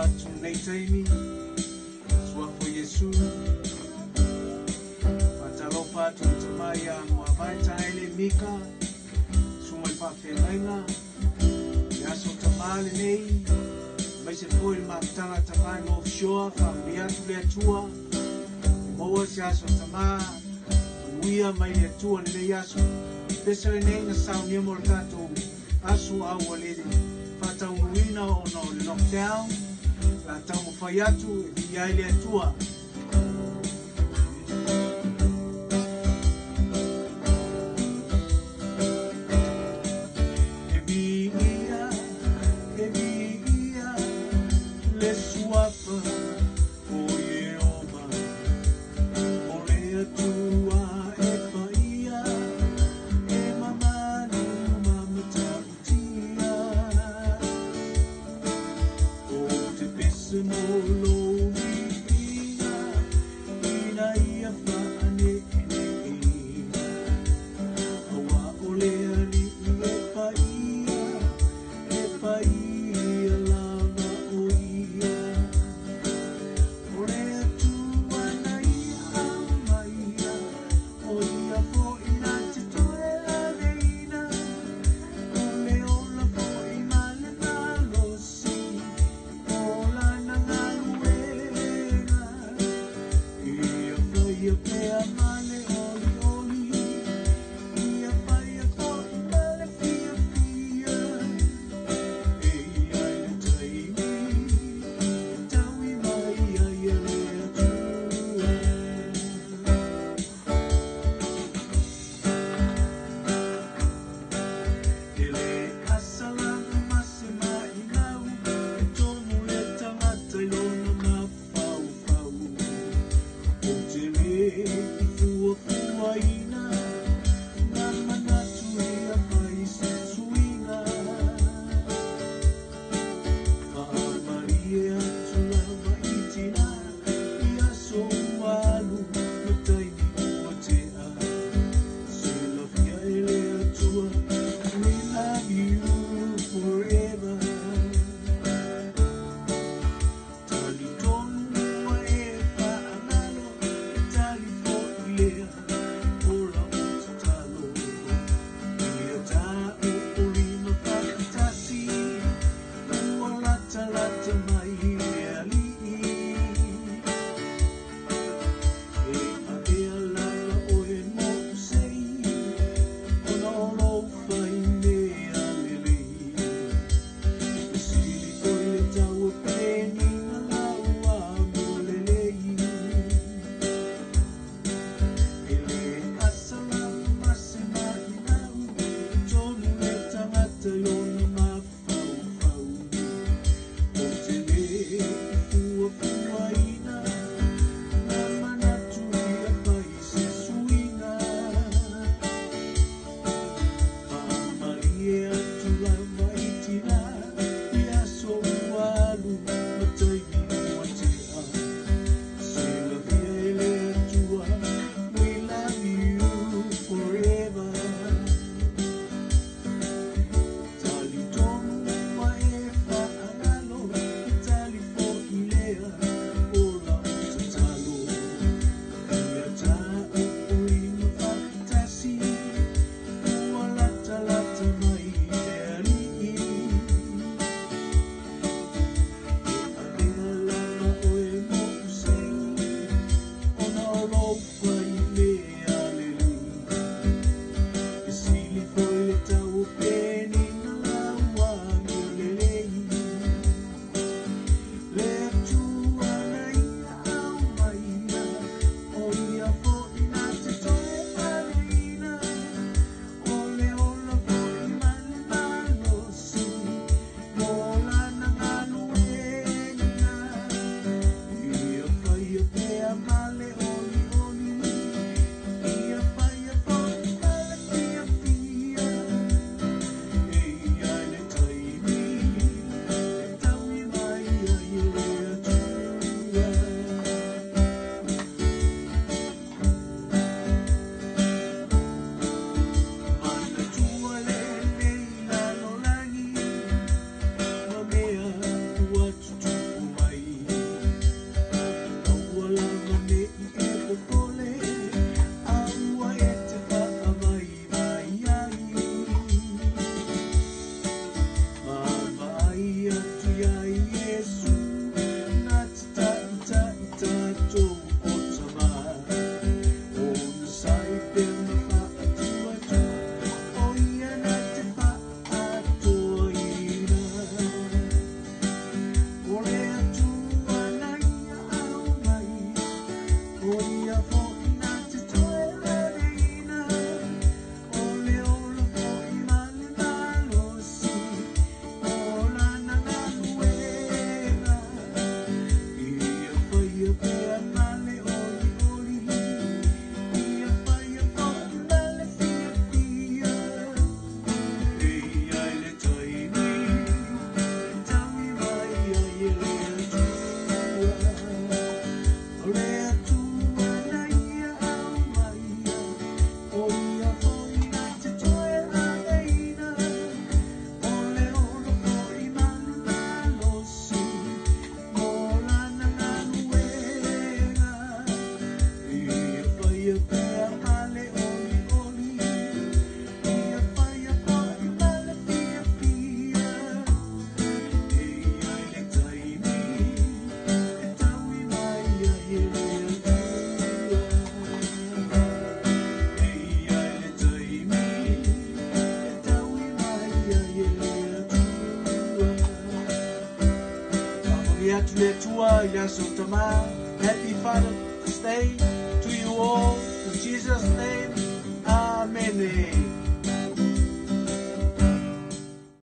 atu nei taimi suafo Yesu Matalopa atu tamaya Mwavai taile mika Sumai whawhengainga Yaso tamale nei Maise foi makutanga tamai no offshore Whambi atu le atua Moa si aso tama Uia mai le atua ni le yaso Pesare nei na saunia mo kato Asu awa lele Fata umuina ono le knockdown La tamu fayatu Ia ile atua Simolo atu le tua i le aso tama. Help me, Father, to stay to you all. In Jesus' name, amen.